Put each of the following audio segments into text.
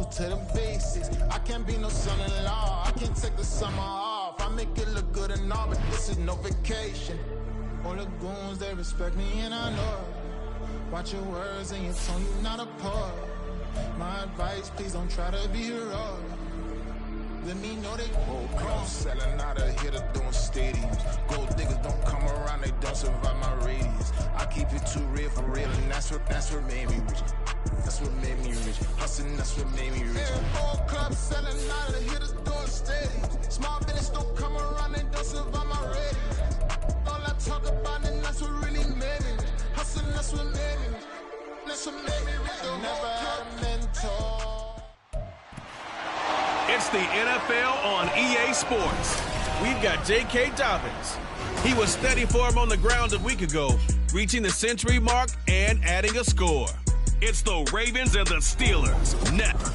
home to the basics. I can't be no son-in-law. I can't take the summer off. I make it look good and all, but this is no vacation. All the goons, they respect me and I know it. Watch your words and your tone, you not a poet. My advice, please don't try to be heroic. Let me know they won't come. Selling out of here to doing stadiums. Gold diggers don't come around, they don't survive my radius. I keep it too real for real, and that's what made me rich. That's what made me rich. Hustling, that's what made me rich. Old club selling out of here to doing stadiums. Small business don't come around, they don't survive my radius. All I talk about, and that's what really made me rich. Hustling, that's what made me rich. That's what made me rich. Never had a mentor. It's the NFL on EA Sports. We've got J.K. Dobbins. He was steady for him on the ground a week ago, reaching the century mark and adding a score. It's the Ravens and the Steelers next.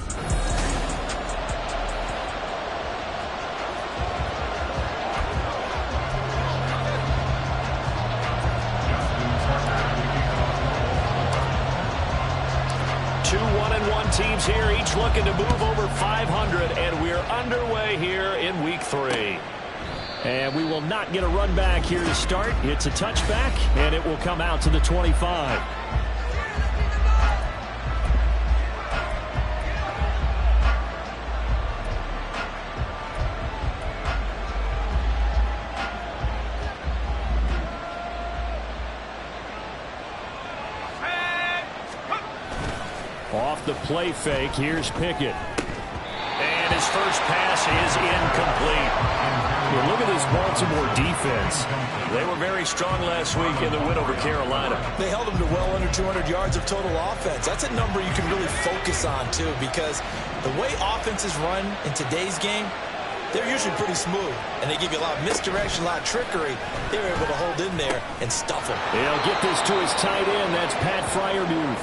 Two 1-1 teams here, each looking to move over 500, and we're underway here in Week 3. And we will not get a run back here to start. It's a touchback, and it will come out to the 25. Off the play fake, here's Pickett. And his first pass is incomplete. Yeah, look at this Baltimore defense. They were very strong last week in the win over Carolina. They held them to well under 200 yards of total offense. That's a number you can really focus on, too, because the way offenses run in today's game, they're usually pretty smooth, and they give you a lot of misdirection, a lot of trickery. They were able to hold in there and stuff them. They'll get this to his tight end. That's Pat Freiermuth.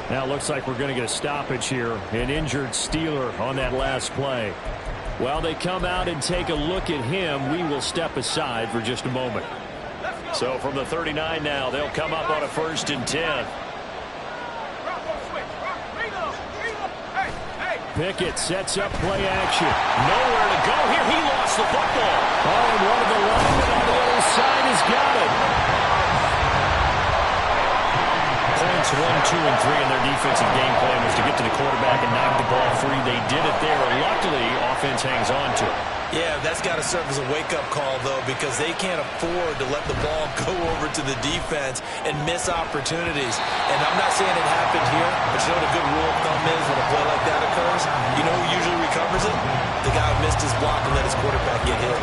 Now it looks like we're going to get a stoppage here. An injured Steeler on that last play. While they come out and take a look at him, we will step aside for just a moment. So from the 39 now, they'll come up on a 1st and 10. Pickett sets up play action. Nowhere to go here. He lost the football. Oh, and one of the linemen on the other side has got it. Points 1, 2, and 3 in their defensive game plan was to get to the quarterback and knock the ball free. They did it there. Luckily, offense hangs on to it. Yeah, that's got to serve as a wake-up call, though, because they can't afford to let the ball go over to the defense and miss opportunities. And I'm not saying it happened here, but you know what a good rule of thumb is when a play like that occurs? You know who usually recovers it? The guy who missed his block and let his quarterback get hit.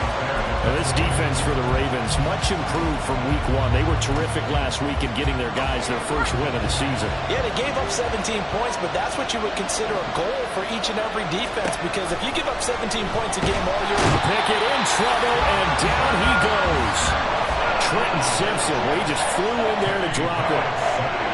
Now this defense for the Ravens, much improved from Week 1. They were terrific last week in getting their guys their first win of the season. Yeah, they gave up 17 points, but that's what you would consider a goal for each and every defense, because if you give up 17 points a game all year... Pickett in trouble, and down he goes. Trenton Simpson, well, he just flew in there to drop it.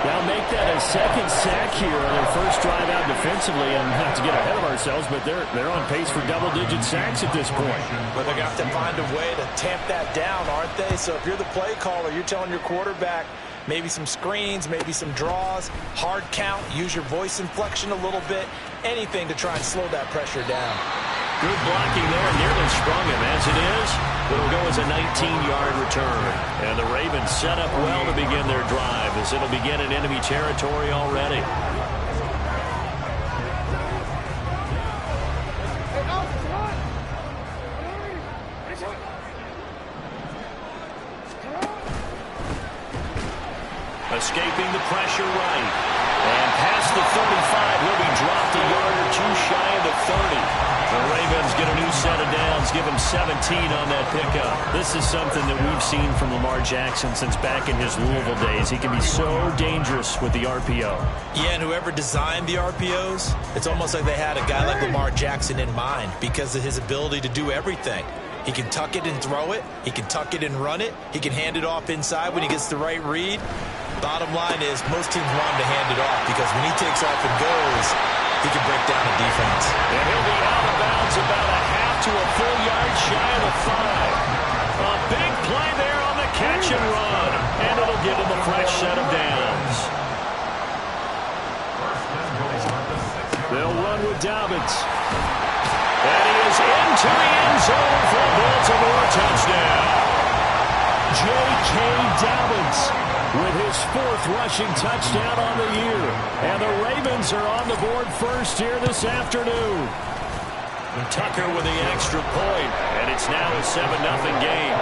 Now make that a second sack here on their first drive out defensively, and not to get ahead of ourselves, but they're on pace for double-digit sacks at this point. But they're going to have to find a way to tamp that down, aren't they? So if you're the play caller, you're telling your quarterback maybe some screens, maybe some draws, hard count, use your voice inflection a little bit, anything to try and slow that pressure down. Good blocking there, nearly sprung him. As it is, it'll go as a 19-yard return. And the Ravens set up well to begin their drive, as it'll begin in enemy territory already. Escaping the pressure right. And past the 35, will be dropped a yard or two shy of the 30. The Ravens get a new set of downs, give him 17 on that pickup. This is something that we've seen from Lamar Jackson since back in his Louisville days. He can be so dangerous with the RPO. Yeah, and whoever designed the RPOs, it's almost like they had a guy like Lamar Jackson in mind because of his ability to do everything. He can tuck it and throw it. He can tuck it and run it. He can hand it off inside when he gets the right read. Bottom line is most teams want him to hand it off because when he takes off and goes, he can break down a defense. And he'll be out of bounds about a half to a full yard shy of the 5. A big play there on the catch and run. And it'll give him a fresh set of downs. They'll run with Dobbins. And he is into the end zone for a Baltimore touchdown. J.K. Dobbins with his 4th rushing touchdown on the year. And the Ravens are on the board first here this afternoon. Tucker with the extra point, and it's now a 7-0 game.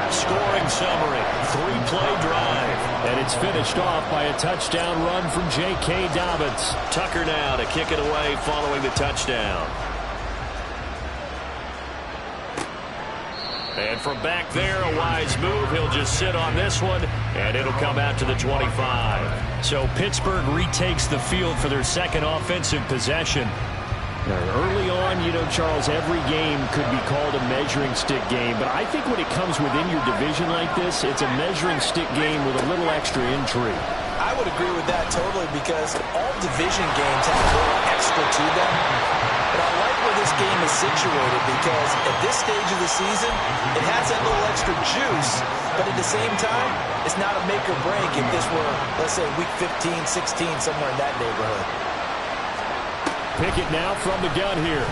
Scoring summary, 3-play drive, and it's finished off by a touchdown run from J.K. Dobbins. Tucker now to kick it away following the touchdown. And from back there, a wise move. He'll just sit on this one, and it'll come out to the 25. So Pittsburgh retakes the field for their second offensive possession. Now, early on, you know, Charles, every game could be called a measuring stick game. But I think when it comes within your division like this, it's a measuring stick game with a little extra intrigue. I would agree with that totally because all division games have a little extra to them. But I like where this game is situated because at this stage of the season, it has that little extra juice. But at the same time, it's not a make or break if this were, let's say, week 15, 16, somewhere in that neighborhood. Pickett now from the gun here.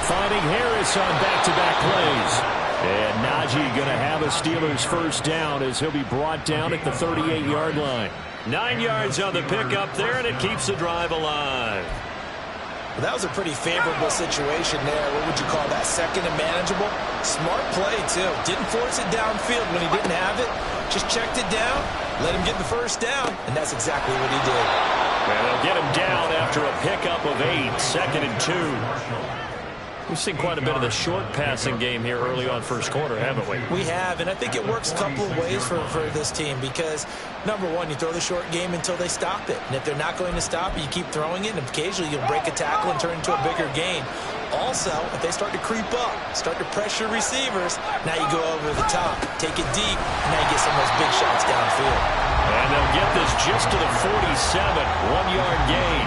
Finding Harris on back-to-back plays. And Najee going to have a Steelers first down as he'll be brought down at the 38-yard line. 9 yards on the pickup there, and it keeps the drive alive. Well, that was a pretty favorable situation there. What would you call that? Second and manageable? Smart play, too. Didn't force it downfield when he didn't have it. Just checked it down, let him get the first down, and that's exactly what he did. And they'll get him down after a pickup of 8, 2nd and 2. We've seen quite a bit of the short passing game here early on first quarter, haven't we? We have, and I think it works a couple of ways for this team because, number one, you throw the short game until they stop it. And if they're not going to stop it, you keep throwing it, and occasionally you'll break a tackle and turn it into a bigger gain. Also, if they start to creep up, start to pressure receivers, now you go over the top, take it deep, and now you get some of those big shots downfield. And they'll get this just to the 47, 1-yard gain.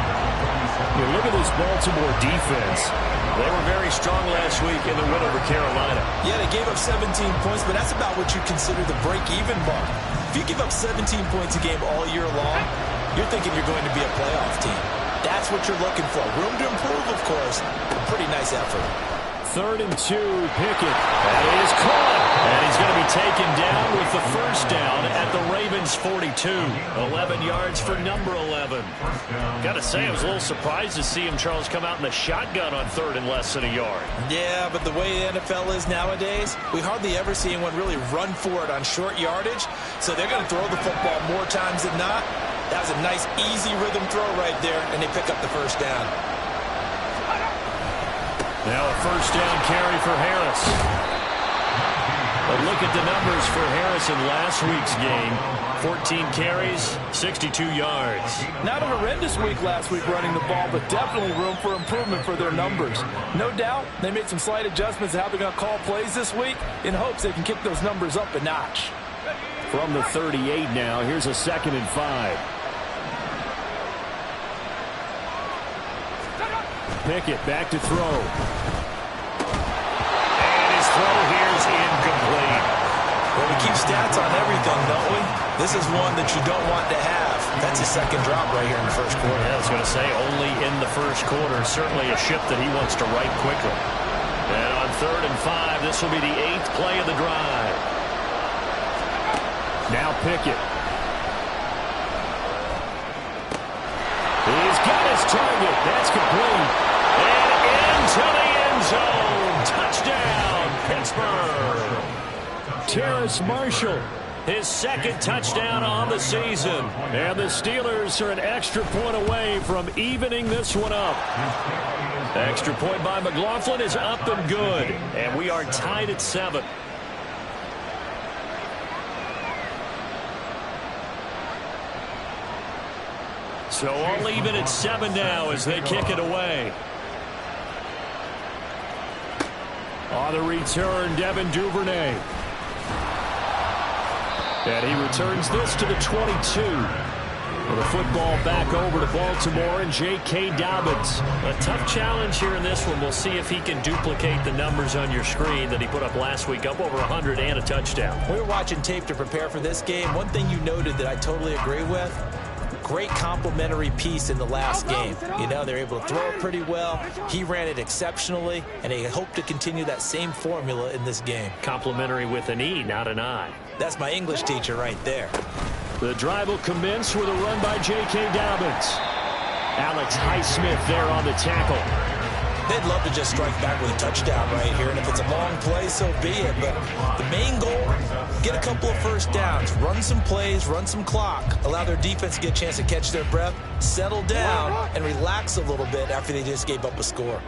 You look at this Baltimore defense. They were very strong last week in the win over Carolina. Yeah, they gave up 17 points, but that's about what you consider the break-even mark. If you give up 17 points a game all year long, you're thinking you're going to be a playoff team. That's what you're looking for. Room to improve, of course. A pretty nice effort. 3rd and 2, Pickett. That is caught. And he's going to be taken down with the first down at the Ravens' 42. 11 yards for number 11. Got to say, I was a little surprised to see him, Charles, come out in the shotgun on 3rd and less than a yard. Yeah, but the way the NFL is nowadays, we hardly ever see anyone really run for it on short yardage. So they're going to throw the football more times than not. That was a nice, easy rhythm throw right there, and they pick up the first down. Now a first down carry for Harris. But look at the numbers for Harris in last week's game. 14 carries, 62 yards. Not a horrendous week last week running the ball, but definitely room for improvement for their numbers. No doubt they made some slight adjustments to how they're going to call plays this week in hopes they can kick those numbers up a notch. From the 38 now, here's a 2nd and 5. Pickett back to throw. And his throw here is incomplete. Well, we keep stats on everything, don't we? This is one that you don't want to have. That's his second drop right here in the first quarter. Yeah, I was going to say, only in the first quarter. Certainly a ship that he wants to right quickly. And on 3rd and 5, this will be the 8th play of the drive. Now Pickett. He's got his target. That's complete. And into the end zone. Touchdown, Pittsburgh. Terrace Marshall, his 2nd touchdown on the season. And the Steelers are an extra point away from evening this one up. Extra point by McLaughlin is up and good. And we are tied at 7. So all even at 7 now as they kick it away. On the return, Devin Duvernay. And he returns this to the 22. With the football back over to Baltimore and J.K. Dobbins. A tough challenge here in this one. We'll see if he can duplicate the numbers on your screen that he put up last week, up over 100 and a touchdown. We were watching tape to prepare for this game. One thing you noted that I totally agree with, great complementary piece in the last game. You know, they're able to throw it pretty well. He ran it exceptionally, and they hope to continue that same formula in this game. Complimentary with an E, not an I. That's my English teacher right there. The drive will commence with a run by J.K. Dobbins. Alex Highsmith there on the tackle. They'd love to just strike back with a touchdown right here, and if it's a long play, so be it. But the main goal, get a couple of first downs, run some plays, run some clock, allow their defense to get a chance to catch their breath, settle down, and relax a little bit after they just gave up a score.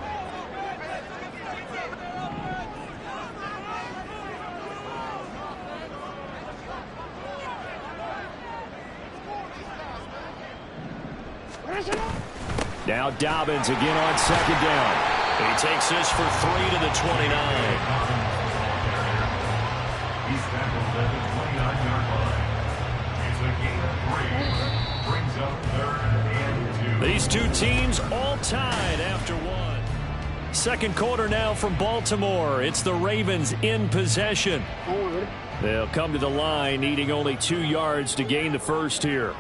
Now Dobbins again on second down. He takes this for 3 to the 29. He's tackled at the 29-yard line. It's a gain of 3. Brings up 3rd and 2. These two teams all tied after one. Second quarter now from Baltimore. It's the Ravens in possession. They'll come to the line needing only 2 yards to gain the first here.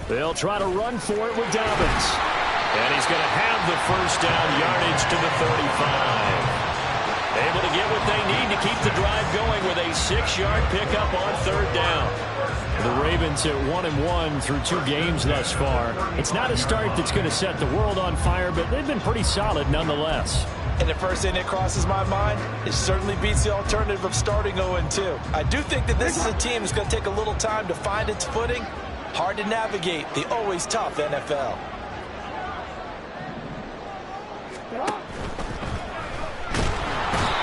They'll try to run for it with Dobbins. And he's going to have the first down, yardage to the 35. Able to get what they need to keep the drive going with a 6-yard pickup on 3rd down. The Ravens at 1-1 through 2 games thus far. It's not a start that's going to set the world on fire, but they've been pretty solid nonetheless. And the first thing that crosses my mind, it certainly beats the alternative of starting 0-2. I do think that this is a team that's going to take a little time to find its footing. Hard to navigate the always tough NFL.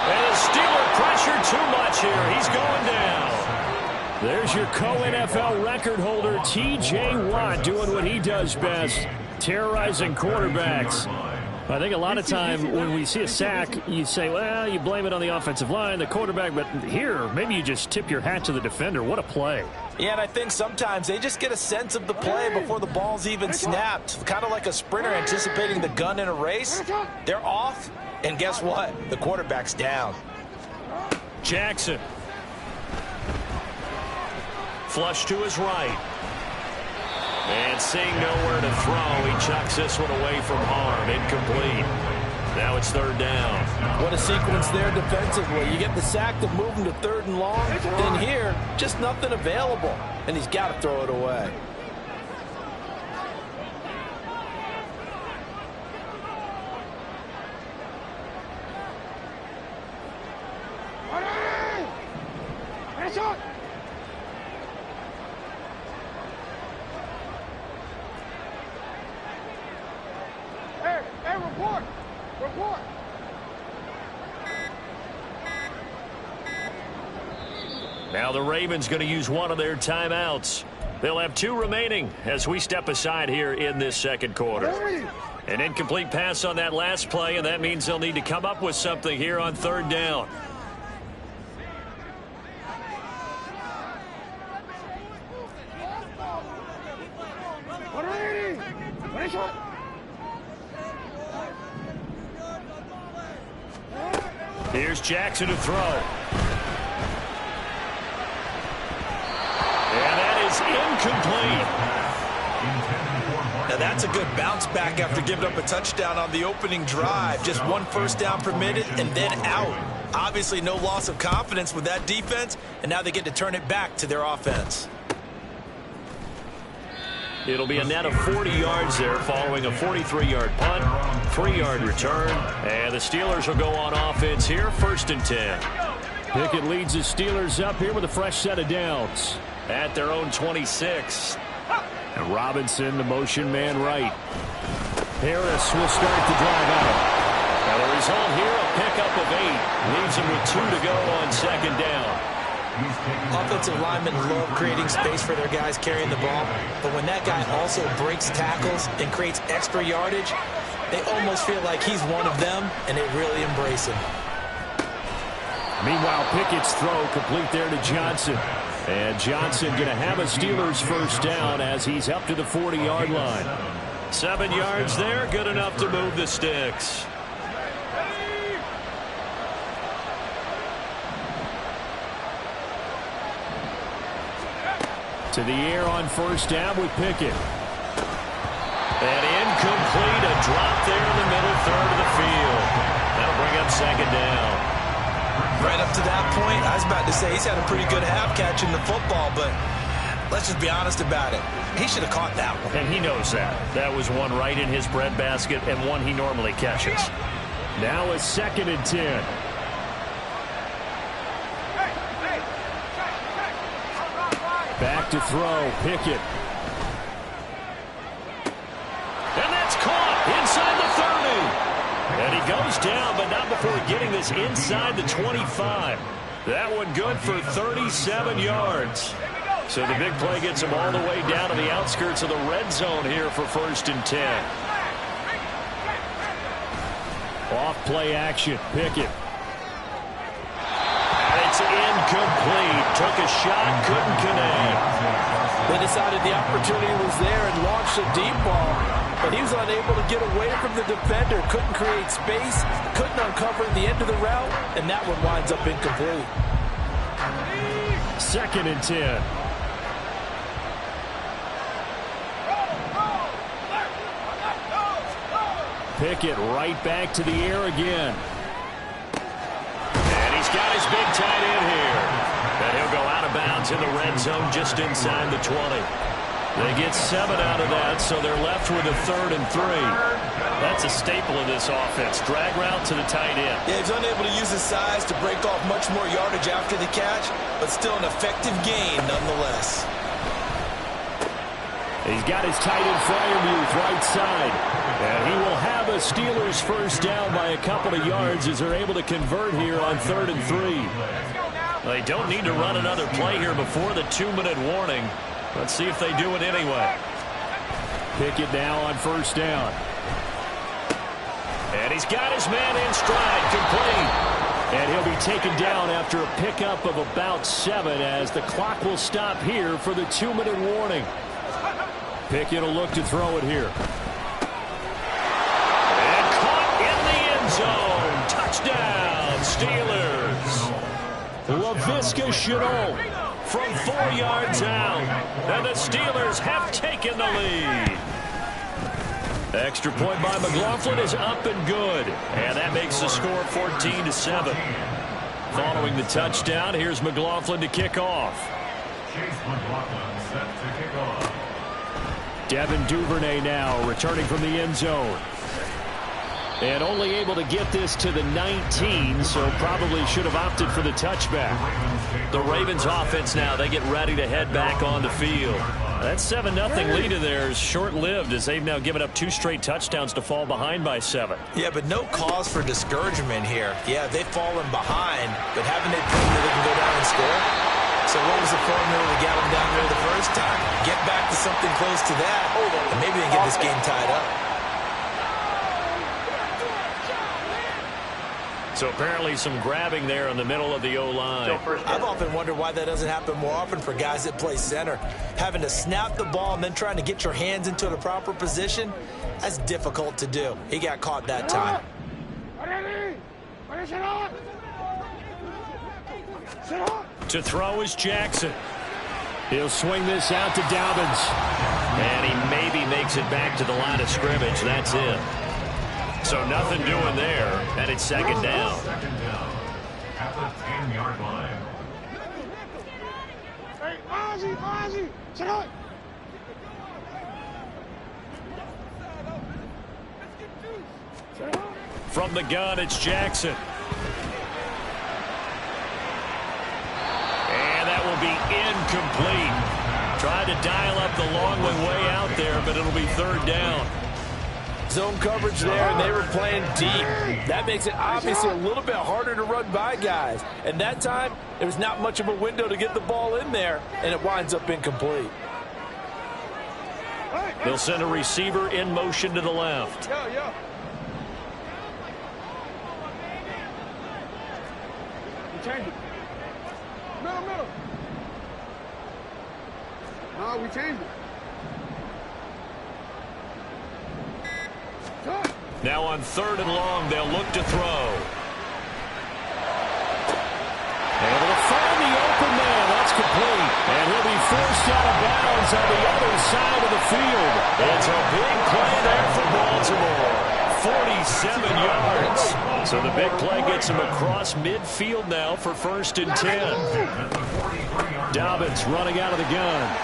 And the Steeler pressure too much here. He's going down. There's your co-NFL record holder, T.J. Watt, doing what he does best, terrorizing quarterbacks. I think a lot of time when we see a sack, you say, well, you blame it on the offensive line, the quarterback, but here, maybe you just tip your hat to the defender. What a play. Yeah, and I think sometimes they just get a sense of the play before the ball's even snapped. Kind of like a sprinter anticipating the gun in a race. They're off, and guess what? The quarterback's down. Jackson. Flush to his right. And seeing nowhere to throw, he chucks this one away from harm. Incomplete. Now it's 3rd down. What a sequence there defensively. You get the sack to move him to 3rd and long. Then here, just nothing available. And he's got to throw it away. Report. Now the Ravens going to use one of their timeouts. They'll have 2 remaining as we step aside here in this second quarter. An incomplete pass on that last play, and that means they'll need to come up with something here on 3rd down. Here's Jackson to throw. And that is incomplete. Now that's a good bounce back after giving up a touchdown on the opening drive. Just 1 first down permitted and then out. Obviously no loss of confidence with that defense, and now they get to turn it back to their offense. It'll be a net of 40 yards there following a 43-yard punt, 3-yard return, and the Steelers will go on offense here, 1st and 10. Pickett leads the Steelers up here with a fresh set of downs at their own 26. And Robinson, the motion man right. Harris will start to drive out. Now the result here, a pickup of 8. Leaves him with 2 to go on 2nd down. Offensive linemen love creating space for their guys carrying the ball, but when that guy also breaks tackles and creates extra yardage, they almost feel like he's one of them, and they really embrace him. Meanwhile, Pickett's throw complete there to Johnson. And Johnson going to have a Steelers first down as he's up to the 40-yard line. 7 yards there, good enough to move the sticks. To the air on first down with Pickett. And incomplete, a drop there in the middle third of the field. That'll bring up second down. Right up to that point, I was about to say he's had a pretty good half catching the football, but let's just be honest about it. He should have caught that one. And he knows that. That was one right in his breadbasket and one he normally catches. Now a 2nd and 10. Back to throw, Pickett. And that's caught inside the 30. And he goes down, but not before getting this inside the 25. That one good for 37 yards. So the big play gets him all the way down to the outskirts of the red zone here for 1st and 10. Off play action, Pickett. It's incomplete. Took a shot, couldn't connect. They decided the opportunity was there and launched a deep ball, but he was unable to get away from the defender. Couldn't create space, couldn't uncover the end of the route, and that one winds up incomplete. 2nd and 10. Pickett right back to the air again. He's got his big tight end here. And he'll go out of bounds in the red zone just inside the 20. They get 7 out of that, so they're left with a 3rd and 3. That's a staple of this offense. Drag route to the tight end. Yeah, he's unable to use his size to break off much more yardage after the catch, but still an effective gain nonetheless. He's got his tight end Fryermuth right side. And he will have a Steelers first down by a couple of yards as they're able to convert here on 3rd and 3. They don't need to run another play here before the 2-minute warning. Let's see if they do it anyway. Pickett now on first down. And he's got his man in stride, complete. And he'll be taken down after a pickup of about 7 as the clock will stop here for the 2-minute warning. Pickett will look to throw it here. And caught in the end zone. Touchdown, Steelers. Laviska Shenault from 4 yards out. And the Steelers have taken the lead. Extra point by McLaughlin is up and good. And that makes the score 14-7. Following the touchdown, here's McLaughlin to kick off. Chase McLaughlin set to kick off. Devin Duvernay now returning from the end zone. And only able to get this to the 19, so probably should have opted for the touchback. The Ravens offense now, they get ready to head back on the field. That 7-0 lead of theirs short-lived as they've now given up 2 straight touchdowns to fall behind by 7. Yeah, but no cause for discouragement here. Yeah, they've fallen behind, but haven't they proven that they can go down and score? So what was the formula that got them down there the first time? Get back to something close to that, and maybe they can get this game tied up. So apparently some grabbing there in the middle of the O-line. I've often wondered why that doesn't happen more often for guys that play center. Having to snap the ball and then trying to get your hands into the proper position, that's difficult to do. He got caught that time. To throw is Jackson. He'll swing this out to Dobbins. And he maybe makes it back to the line of scrimmage. That's it. So nothing doing there, and it's second down. Second down at the 10-yard line. From the gun, it's Jackson. And that will be incomplete. Tried to dial up the long one way out there, but it'll be 3rd down. Zone coverage there, and they were playing deep. That makes it obviously a little bit harder to run by guys. And that time, there was not much of a window to get the ball in there, and it winds up incomplete. They'll send a receiver in motion to the left. No, we changed it. Now on 3rd and long, they'll look to throw. Able to find the open man. That's complete. And he'll be forced out of bounds on the other side of the field. It's a big play there for Baltimore. 47 yards. So the big play gets him across midfield now for 1st and 10. Dobbins running out of the gun.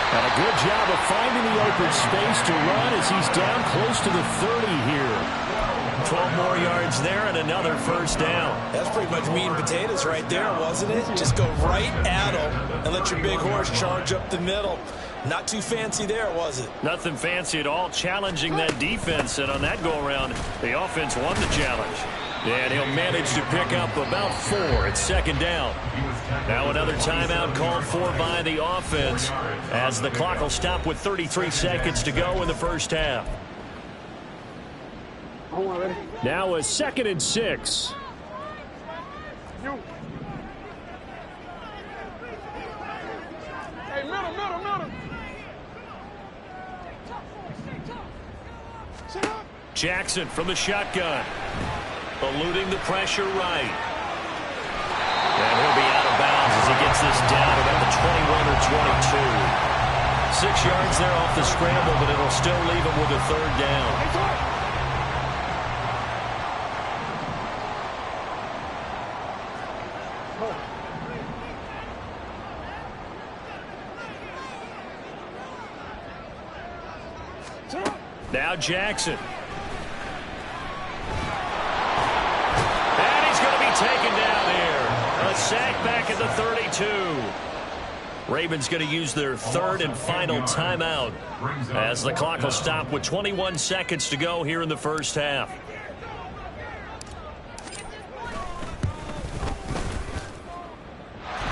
And a good job of finding the open space to run as he's down close to the 30 here. 12 more yards there and another 1st down. That's pretty much meat and potatoes right there, wasn't it? Just go right at him and let your big horse charge up the middle. Not too fancy there, was it? Nothing fancy at all, challenging that defense. And on that go-around, the offense won the challenge. And he'll manage to pick up about 4 at 2nd down. Now another timeout called for by the offense as the clock will stop with 33 seconds to go in the 1st half. Now a 2nd and 6. Hey, middle. Jackson from the shotgun. Eluding the pressure right. And he'll be out of bounds as he gets this down about the 21 or 22. 6 yards there off the scramble, but it'll still leave him with a 3rd down. Now Jackson. Taken down here. A sack back at the 32. Ravens going to use their 3rd and final timeout as the clock will stop with 21 seconds to go here in the 1st half.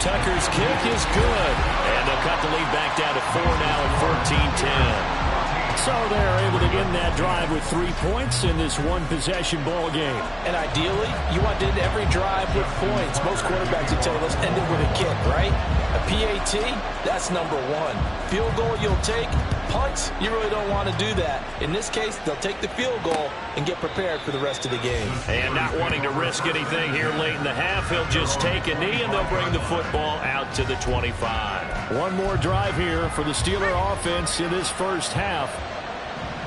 Tucker's kick is good. And they'll cut the lead back down to 4 now at 14-10. So they're able to end that drive with 3 points in this one-possession ball game. And ideally, you want to end every drive with points. Most quarterbacks would tell you, let's end it with a kick, right? A PAT, that's number 1. Field goal you'll take. Punts, you really don't want to do that. In this case, they'll take the field goal and get prepared for the rest of the game. And not wanting to risk anything here late in the half, he'll just take a knee and they'll bring the football out to the 25. One more drive here for the Steeler offense in this 1st half.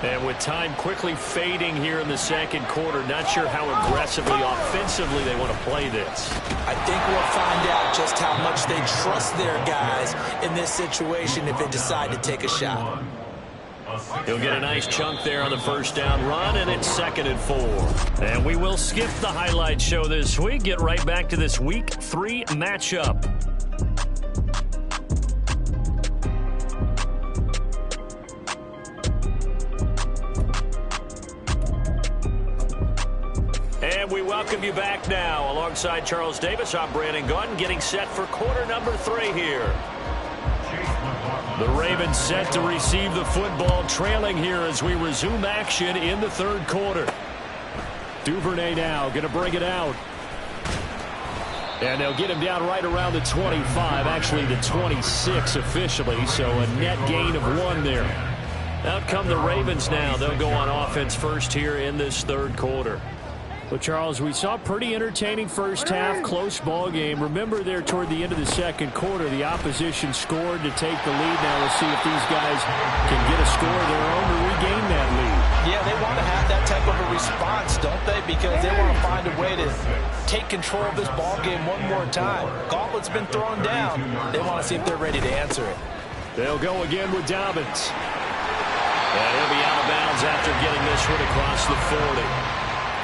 And with time quickly fading here in the 2nd quarter, not sure how aggressively, offensively they want to play this. I think we'll find out just how much they trust their guys in this situation if they decide to take a shot. He'll get a nice chunk there on the 1st down run, and it's 2nd and 4. And we will skip the highlight show this week, get right back to this Week 3 matchup. And we welcome you back now. Alongside Charles Davis, I'm Brandon Gunn, getting set for quarter number 3 here. The Ravens set to receive the football, trailing here as we resume action in the 3rd quarter. Duvernay now going to bring it out. And they'll get him down right around the 25, actually the 26 officially, so a net gain of 1 there. Out come the Ravens now. They'll go on offense first here in this 3rd quarter. Well, Charles, we saw a pretty entertaining 1st half, close ball game. Remember there toward the end of the 2nd quarter, the opposition scored to take the lead. Now we'll see if these guys can get a score of their own to regain that lead. Yeah, they want to have that type of a response, don't they? Because they want to find a way to take control of this ball game one more time. Gauntlet's been thrown down. They want to see if they're ready to answer it. They'll go again with Dobbins. And he'll be out of bounds after getting this one across the 40.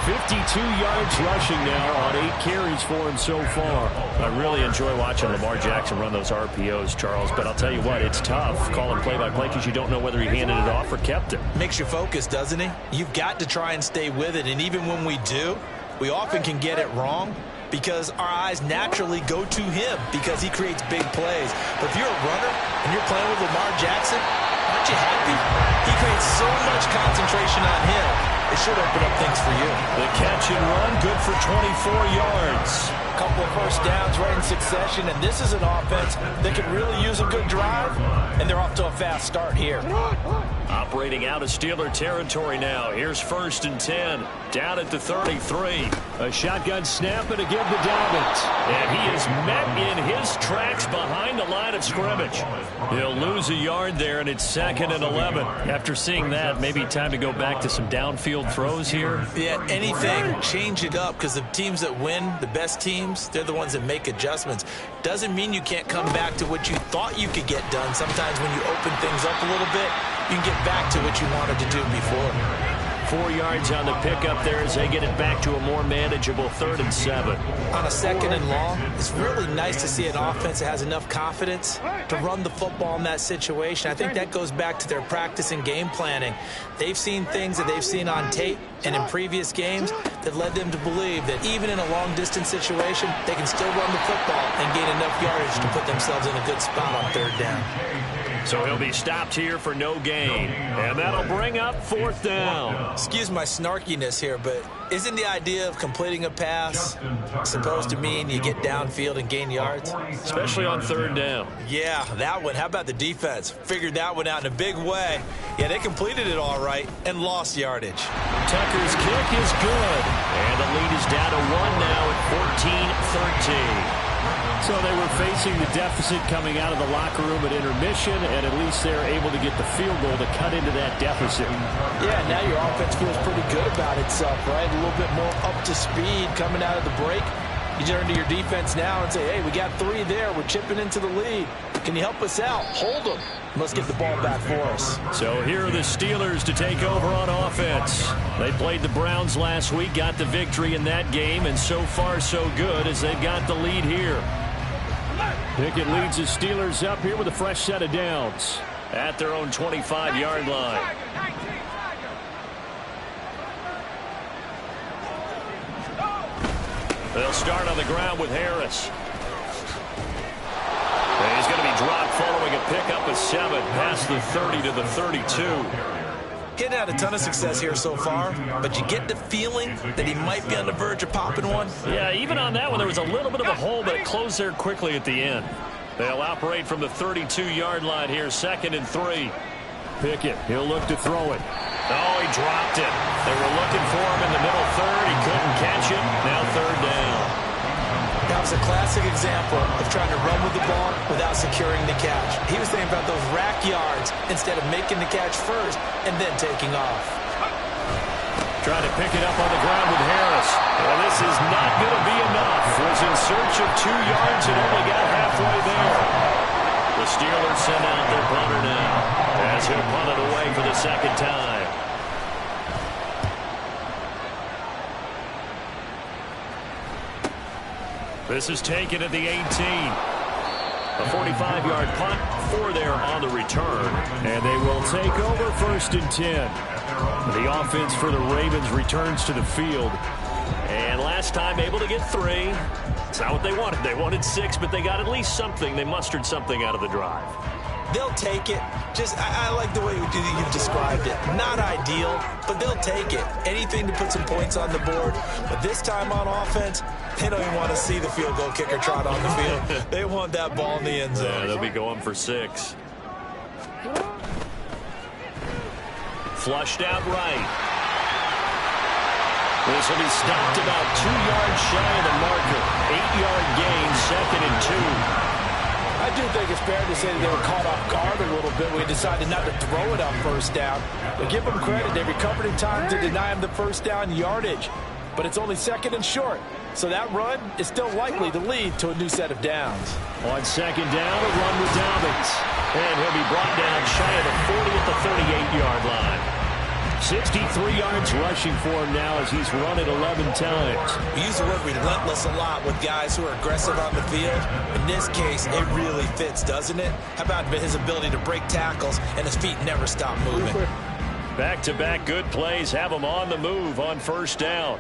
52 yards rushing now on 8 carries for him so far. I really enjoy watching Lamar Jackson run those RPOs, Charles, but I'll tell you what, it's tough calling play-by-play because you don't know whether he handed it off or kept it. Makes you focus, doesn't it? You've got to try and stay with it, and even when we do, we often can get it wrong because our eyes naturally go to him because he creates big plays. But if you're a runner and you're playing with Lamar Jackson, aren't you happy? He creates so much concentration on him it should open up things for you. The catch and run, good for 24 yards. A couple of first downs right in succession, and this is an offense that could really use a good drive, and they're off to a fast start here. Operating out of Steeler territory now. Here's 1st and 10. Down at the 33. A shotgun snap and a give to Dobbins. And he is met in his tracks behind the line of scrimmage. He'll lose a yard there, and it's 2nd and 11. After seeing that, maybe time to go back to some downfield throws here. Yeah, anything. Change it up, because the teams that win, the best teams, they're the ones that make adjustments. Doesn't mean you can't come back to what you thought you could get done. Sometimes when you open things up a little bit, you can get back to what you wanted to do before. 4 yards on the pickup there as they get it back to a more manageable 3rd and 7. On a 2nd and long, it's really nice to see an offense that has enough confidence to run the football in that situation. I think that goes back to their practice and game planning. They've seen things that they've seen on tape and in previous games that led them to believe that even in a long-distance situation, they can still run the football and gain enough yardage to put themselves in a good spot on 3rd down. So he'll be stopped here for no gain. And that'll bring up 4th down. Excuse my snarkiness here, but isn't the idea of completing a pass supposed to mean you get downfield and gain yards? Especially on 3rd down. Yeah, that one. How about the defense? Figured that one out in a big way. Yeah, they completed it all right and lost yardage. Tucker's kick is good. And the lead is down to 1 now at 14-13. So they were facing the deficit coming out of the locker room at intermission, and at least they're able to get the field goal to cut into that deficit. Yeah, now your offense feels pretty good about itself, right? A little bit more up to speed coming out of the break. You turn to your defense now and say, hey, we got 3 there. We're chipping into the lead. Can you help us out? Hold them. Let's get the ball back for us. So here are the Steelers to take over on offense. They played the Browns last week, got the victory in that game, and so far so good as they've got the lead here. Pickett leads the Steelers up here with a fresh set of downs at their own 25-yard line. They'll start on the ground with Harris. And he's going to be dropped following a pickup of 7 past the 30 to the 32. Getting had a ton of success here so far, but you get the feeling that he might be on the verge of popping one. Yeah, even on that one, there was a little bit of a hole, but it closed there quickly at the end. They'll operate from the 32-yard line here, 2nd and 3. Pickett, he'll look to throw it. Oh, he dropped it. They were looking for him in the middle 3rd. He couldn't catch it. Now 3rd down. That was a classic example of trying to run with the ball without securing the catch. He was thinking about those rack yards instead of making the catch first and then taking off. Trying to pick it up on the ground with Harris. Well, this is not going to be enough. Was in search of 2 yards and only got halfway there. The Steelers send out their punter now as he'll punt it away for the 2nd time. This is taken at the 18. A 45-yard punt, 4 there on the return. And they will take over 1st and 10. The offense for the Ravens returns to the field. And last time able to get 3. It's not what they wanted. They wanted 6, but they got at least something. They mustered something out of the drive. They'll take it. Just, I like the way you've described it. Not ideal, but they'll take it. Anything to put some points on the board. But this time on offense, they don't even want to see the field goal kicker trot on the field. They want that ball in the end zone. Yeah, they'll be going for 6. Flushed out right. This will be stopped about 2 yards shy of the marker. 8-yard gain, 2nd and 2. I do think it's fair to say that they were caught off guard a little bit. We decided not to throw it on 1st down. But give them credit. They recovered in time to deny him the 1st down yardage. But it's only 2nd and short. So that run is still likely to lead to a new set of downs. On 2nd down, a run with Dobbins. And he'll be brought down shy of the 40 at the 38-yard line. 63 yards rushing for him now as he's run it 11 times. We use the word relentless a lot with guys who are aggressive on the field. In this case, it really fits, doesn't it? How about his ability to break tackles and his feet never stop moving? Back-to-back good plays have him on the move on 1st down.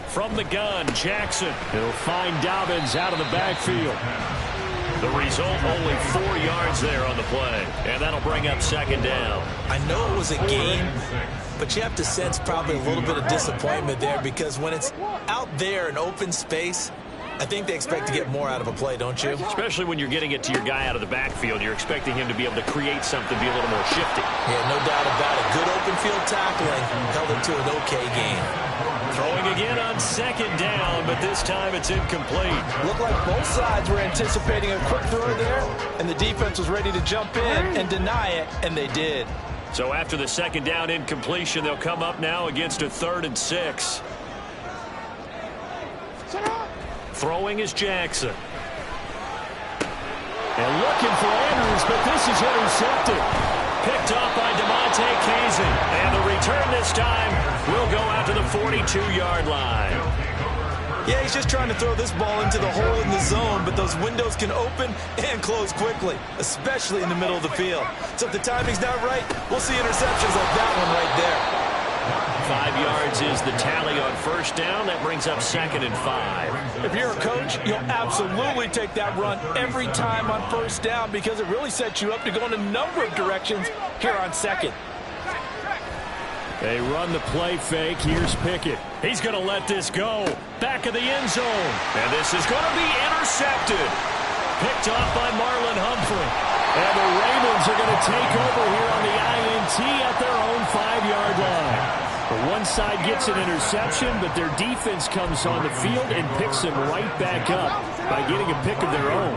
From the gun, Jackson. He'll find Dobbins out of the backfield. The result, only 4 yards there on the play. And that'll bring up second down. I know it was a gain, but you have to sense probably a little bit of disappointment there, because when it's out there in open space, I think they expect to get more out of a play, don't you? Especially when you're getting it to your guy out of the backfield. You're expecting him to be able to create something, be a little more shifty. Yeah, no doubt about it. Good open field tackling held it to an okay gain. Throwing again on second down, but this time it's incomplete. Looked like both sides were anticipating a quick throw there, and the defense was ready to jump in and deny it, and they did. So after the second down incompletion, they'll come up now against a 3rd and 6. Throwing is Jackson. And looking for Andrews, but this is intercepted. Picked off by DeMonte Casey. And the return this time will go out to the 42-yard line. Yeah, he's just trying to throw this ball into the hole in the zone, but those windows can open and close quickly, especially in the middle of the field. So if the timing's not right, we'll see interceptions like that one right there. 5 yards is the tally on first down. That brings up 2nd and 5. If you're a coach, you'll absolutely take that run every time on first down, because it really sets you up to go in a number of directions here on second. They run the play fake. Here's Pickett. He's going to let this go. Back of the end zone. And this is going to be intercepted. Picked off by Marlon Humphrey. And the Ravens are going to take over here on the INT at their own 5-yard line. The one side gets an interception, but their defense comes on the field and picks them right back up by getting a pick of their own.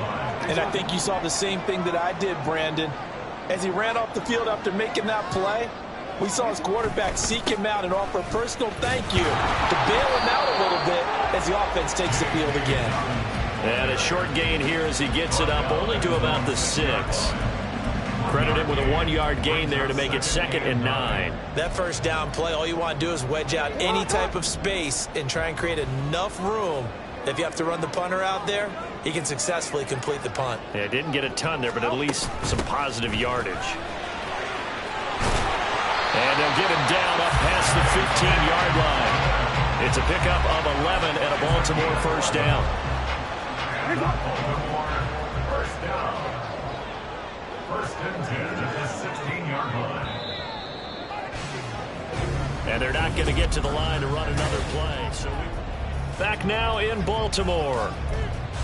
And I think you saw the same thing that I did, Brandon. As he ran off the field after making that play, we saw his quarterback seek him out and offer a personal thank you to bail him out a little bit as the offense takes the field again. And a short gain here as he gets it up only to about the 6. Credit him with a 1-yard gain there to make it 2nd and 9. That first down play, all you want to do is wedge out any type of space and try and create enough room. If you have to run the punter out there, he can successfully complete the punt. Yeah, didn't get a ton there, but at least some positive yardage. And they'll get him down up past the 15-yard line. It's a pickup of 11 and a Baltimore first down. Baltimore first down. 1st and 10 at the 16-yard line. And they're not going to get to the line to run another play. So back now in Baltimore.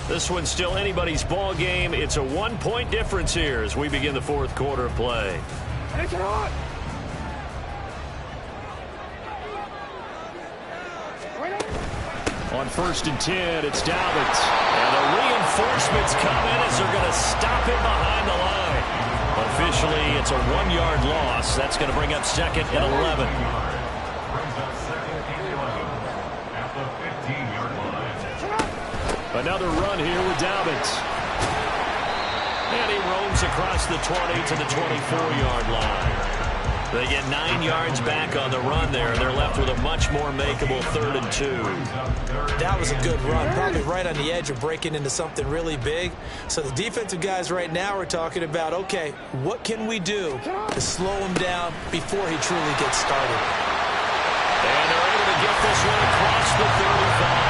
This one's still anybody's ball game. It's a 1-point difference here as we begin the 4th quarter of play. Take it on. On 1st and 10, it's Dobbins. And the reinforcements come in as they're going to stop him behind the line. Officially, it's a 1-yard loss. That's going to bring up 2nd and 11. Brings up 2nd and 11 at the 15-yard line. Another run here with Dobbins. And he roams across the 20 to the 24-yard line. They get 9 yards back on the run there. They're left with a much more makeable 3rd and 2. That was a good run, probably right on the edge of breaking into something really big. So the defensive guys right now are talking about, okay, what can we do to slow him down before he truly gets started? And they're able to get this one across the 35.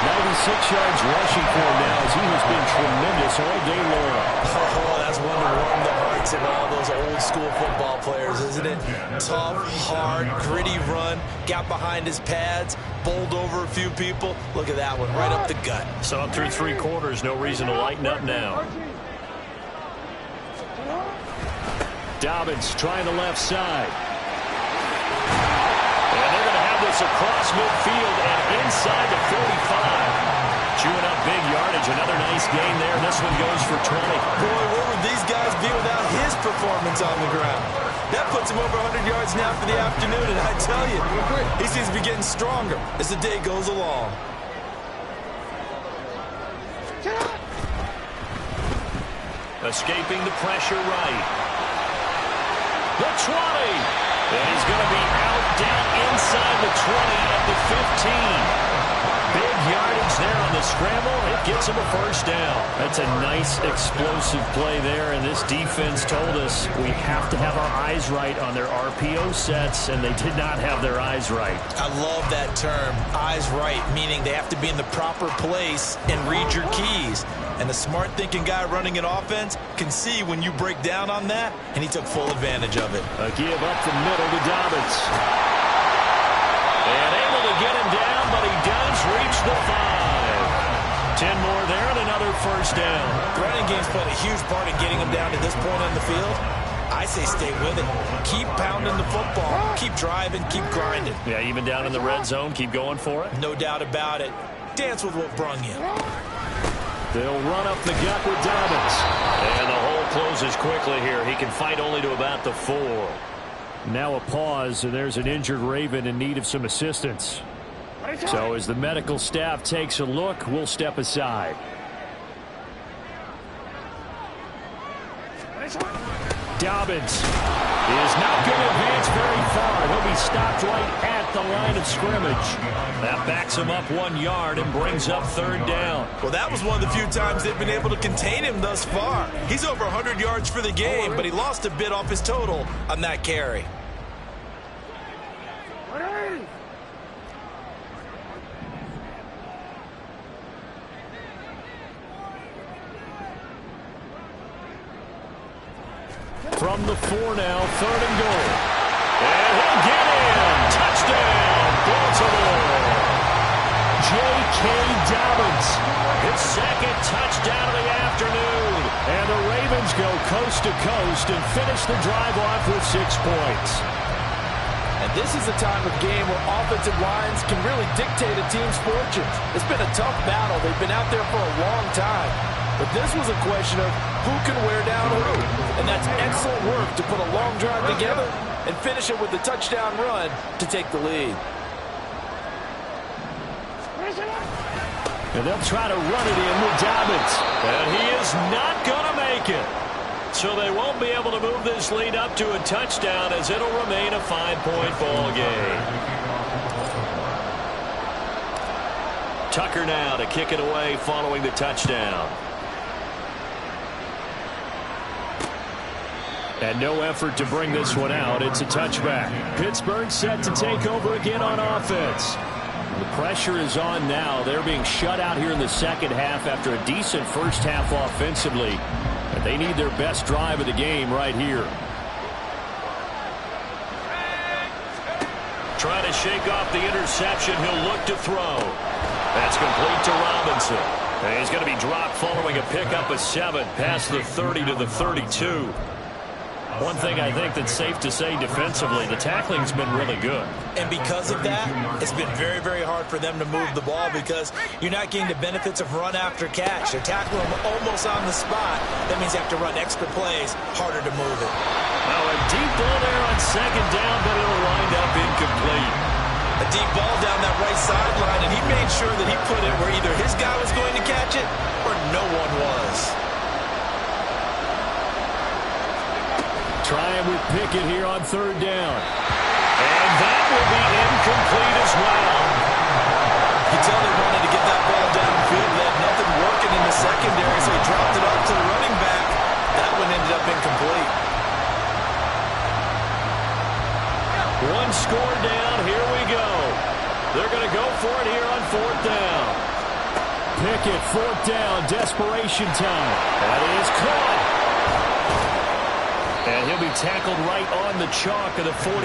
96 yards rushing for him now as he has been tremendous all day long. Oh, that's one to warm the hearts of all those old school football players, isn't it? Tough, hard, gritty run, got behind his pads, bowled over a few people. Look at that one, right up the gut. So up through 3 quarters, no reason to lighten up now. Dobbins trying the left side. And they're going to have this across midfield and inside the 45. Chewing up big yardage. Another nice gain there. This one goes for 20. Boy, where would these guys be without his performance on the ground? That puts him over 100 yards now for the afternoon, and I tell you, he seems to be getting stronger as the day goes along. Escaping the pressure right. The 20. And he's going to be out down inside the 20 at the 15. Big yardage yardage there on the scramble. It gets him a first down. That's a nice explosive play there, and this defense told us we have to have our eyes right on their RPO sets, and they did not have their eyes right. I love that term, eyes right, meaning they have to be in the proper place and read your keys. And the smart thinking guy running an offense can see when you break down on that, and he took full advantage of it. A give up the middle to Dobbins. And able to get him down, but he does reach the 5. 10 more there and another first down. The running game's played a huge part in getting him down to this point on the field. I say stay with it. Keep pounding the football. Keep driving. Keep grinding. Yeah, even down in the red zone, keep going for it. No doubt about it. Dance with what brung you. They'll run up the gut with Dobbins. And the hole closes quickly here. He can fight only to about the 4. Now a pause, and there's an injured Raven in need of some assistance. So as the medical staff takes a look, we'll step aside. Dobbins is not going to advance very far. He'll be stopped right at the line of scrimmage. That backs him up 1 yard and brings up third down. Well, that was one of the few times they've been able to contain him thus far. He's over 100 yards for the game, but he lost a bit off his total on that carry. From the 4 now, 3rd and goal. And he'll get in. Touchdown, Baltimore. J.K. Dobbins. His second touchdown of the afternoon. And the Ravens go coast to coast and finish the drive off with 6 points. And this is a time of game where offensive lines can really dictate a team's fortunes. It's been a tough battle. They've been out there for a long time. But this was a question of who can wear down who. And that's excellent work to put a long drive together and finish it with a touchdown run to take the lead. And they'll try to run it in with Dobbins. And he is not going to make it. So they won't be able to move this lead up to a touchdown as it'll remain a 5-point ball game. Tucker now to kick it away following the touchdown. And no effort to bring this one out. It's a touchback. Pittsburgh set to take over again on offense. The pressure is on now. They're being shut out here in the second half after a decent first half offensively. But they need their best drive of the game right here. Trying to shake off the interception. He'll look to throw. That's complete to Robinson. And he's going to be dropped following a pickup of 7 past the 30 to the 32. One thing I think that's safe to say defensively, the tackling's been really good. And because of that, it's been very, very hard for them to move the ball because you're not getting the benefits of run after catch. They're tackling them almost on the spot. That means you have to run extra plays, harder to move it. Now a deep ball there on second down, but it'll wind up incomplete. A deep ball down that right sideline, and he made sure that he put it where either his guy was going to catch it or no one was. Trying with Pickett here on 3rd down. And that will be incomplete as well. You can tell they wanted to get that ball downfield. They had nothing working in the secondary, so he dropped it off to the running back. That one ended up incomplete. One score down. Here we go. They're going to go for it here on 4th down. Pickett, 4th down, desperation time. That is caught. And he'll be tackled right on the chalk of the 45.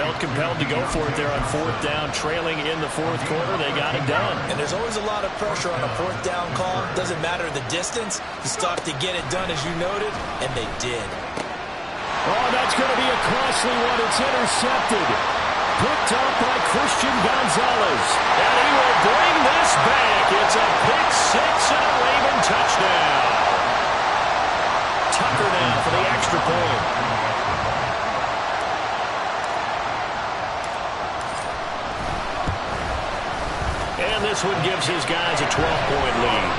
Felt compelled to go for it there on 4th down, trailing in the 4th quarter. They got it done. And there's always a lot of pressure on a 4th down call. Doesn't matter the distance. You stop to get it done, as you noted, and they did. Oh, that's going to be a costly one. It's intercepted. Picked up by Christian Gonzalez. And he will bring this back. It's a pick 6 and a Raven touchdown. Tucker now for the extra point. And this one gives his guys a 12-point lead.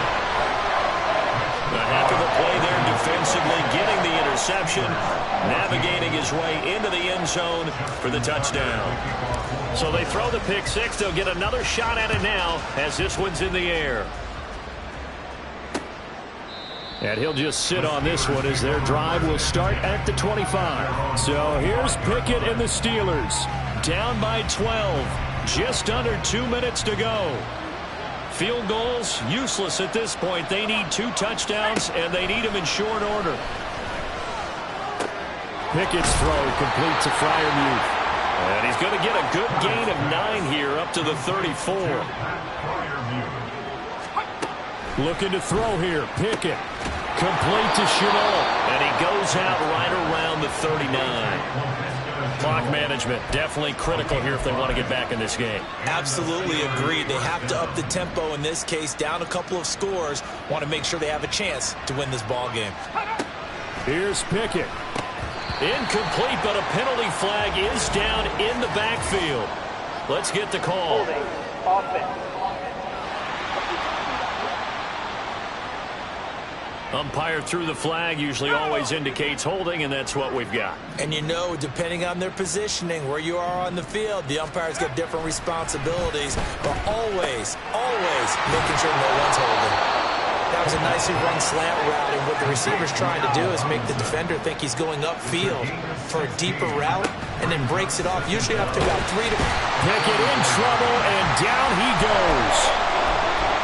A heck of a play there defensively, getting the interception. reception, navigating his way into the end zone for the touchdown. So they throw the pick six. They'll get another shot at it now as this one's in the air. And he'll just sit on this one as their drive will start at the 25. So here's Pickett and the Steelers. Down by 12. Just under 2 minutes to go. Field goals, useless at this point. They need 2 touchdowns, and they need them in short order. Pickett's throw complete to Freiermuth. And he's going to get a good gain of 9 here up to the 34. Looking to throw here. Pickett. Complete to Chanel. And he goes out right around the 39. Clock management definitely critical here if they want to get back in this game. Absolutely agreed. They have to up the tempo in this case, down a couple of scores. Want to make sure they have a chance to win this ball game. Here's Pickett. Incomplete, but a penalty flag is down in the backfield. Let's get the call. Holding. Offense. Umpire threw the flag, usually always indicates holding, and that's what we've got. And you know, depending on their positioning, where you are on the field, the umpires get different responsibilities, but always making sure no one's holding. That was a nicely run slant route, and what the receiver's trying to do is make the defender think he's going upfield for a deeper route, and then breaks it off, usually up to about 3 to... Pickett in trouble, and down he goes.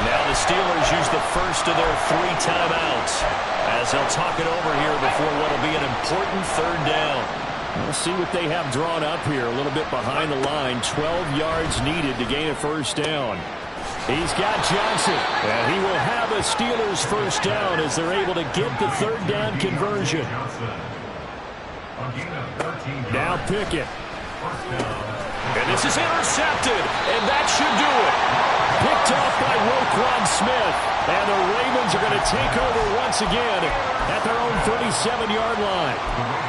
Now the Steelers use the first of their 3 timeouts as they'll talk it over here before what will be an important 3rd down. We'll see what they have drawn up here. A little bit behind the line. 12 yards needed to gain a 1st down. He's got Johnson, and he will have a Steelers 1st down as they're able to get the 3rd down conversion. Now Pickett. And this is intercepted, and that should do it. Picked off by Roquan Smith. And the Ravens are going to take over once again at their own 37-yard line.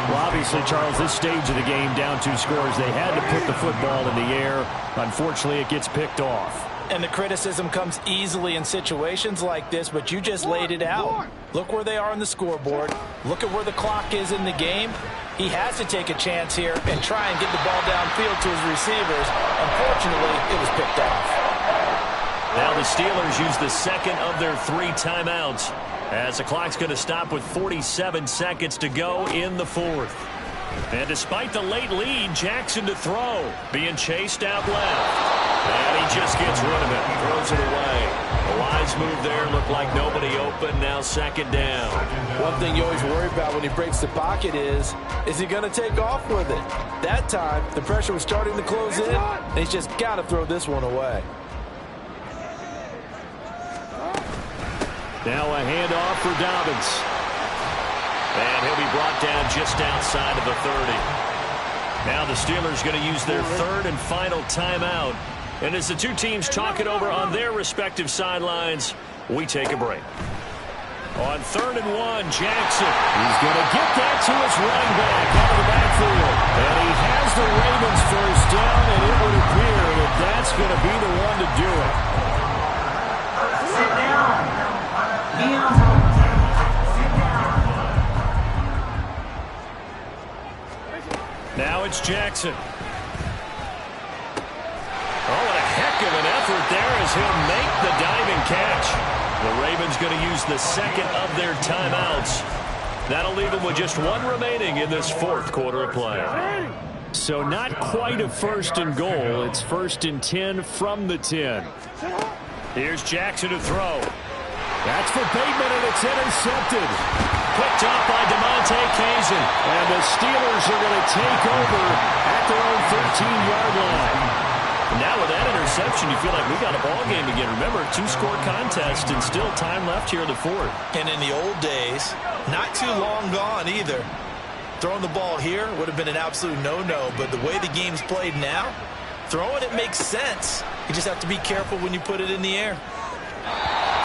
Well, obviously, Charles, this stage of the game, down 2 scores, they had to put the football in the air. Unfortunately, it gets picked off. And the criticism comes easily in situations like this, but you just laid it out. Look where they are on the scoreboard. Look at where the clock is in the game. He has to take a chance here and try and get the ball downfield to his receivers. Unfortunately, it was picked off. Now the Steelers use the 2nd of their 3 timeouts as the clock's going to stop with 47 seconds to go in the 4th. And despite the late lead, Jackson to throw, being chased out left. And he just gets rid of it, throws it away. A wise move there, looked like nobody open, now 2nd down. One thing you always worry about when he breaks the pocket is he going to take off with it? That time, the pressure was starting to close in, and he's just got to throw this one away. Now a handoff for Dobbins. And he'll be brought down just outside of the 30. Now the Steelers going to use their 3rd and final timeout. And as the 2 teams talk it over on their respective sidelines, we take a break. On 3rd and 1, Jackson. He's going to get that to his running back out of the backfield. And he has the Ravens 1st down, and it would appear that that's going to be the one to do it. Sit down. Now it's Jackson. Oh, what a heck of an effort there as he'll make the diving catch. The Ravens going to use the 2nd of their timeouts. That'll leave them with just 1 remaining in this 4th quarter of play. So not quite a 1st and goal. It's 1st and 10 from the 10. Here's Jackson to throw. That's for Bateman, and it's intercepted. Picked off by DeMonte Kazin. And the Steelers are going to take over at their own 13-yard line. Now with that interception, you feel like we got a ball game again. Remember, 2-score contest and still time left here in the 4th. And in the old days, not too long gone either. Throwing the ball here would have been an absolute no-no, but the way the game's played now, throwing it makes sense. You just have to be careful when you put it in the air.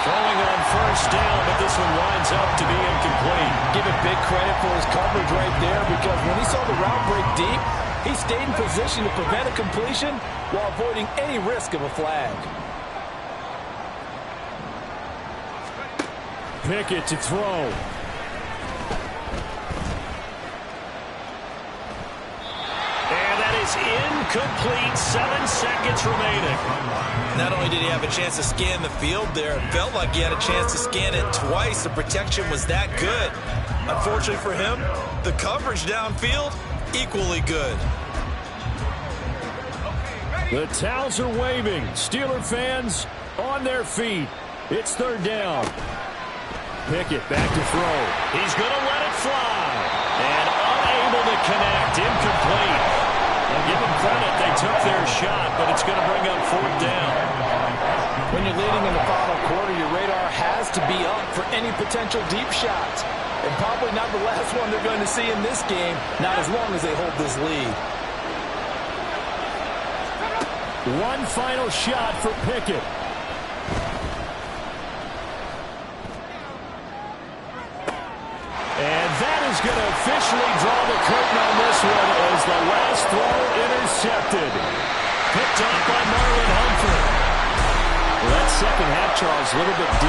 Throwing on 1st down, but this one winds up to be incomplete. Give him big credit for his coverage right there, because when he saw the route break deep, he stayed in position to prevent a completion while avoiding any risk of a flag. Pickett to throw. incomplete. 7 seconds remaining. Not only did he have a chance to scan the field there, it felt like he had a chance to scan it twice. The protection was that good. Unfortunately for him, the coverage downfield, equally good. The towels are waving. Steeler fans on their feet. It's third down. Pickett back to throw. He's going to let it fly. And unable to connect. Incomplete. Now give them credit. They took their shot, but it's going to bring up fourth down. When you're leading in the final quarter, your radar has to be up for any potential deep shots. And probably not the last one they're going to see in this game, not as long as they hold this lead. One final shot for Pickett. And that is going to officially draw the curtain on this one as the last throw intercepted. Picked off by Marlon Humphrey. Well, that second half, Charles, a little bit deep.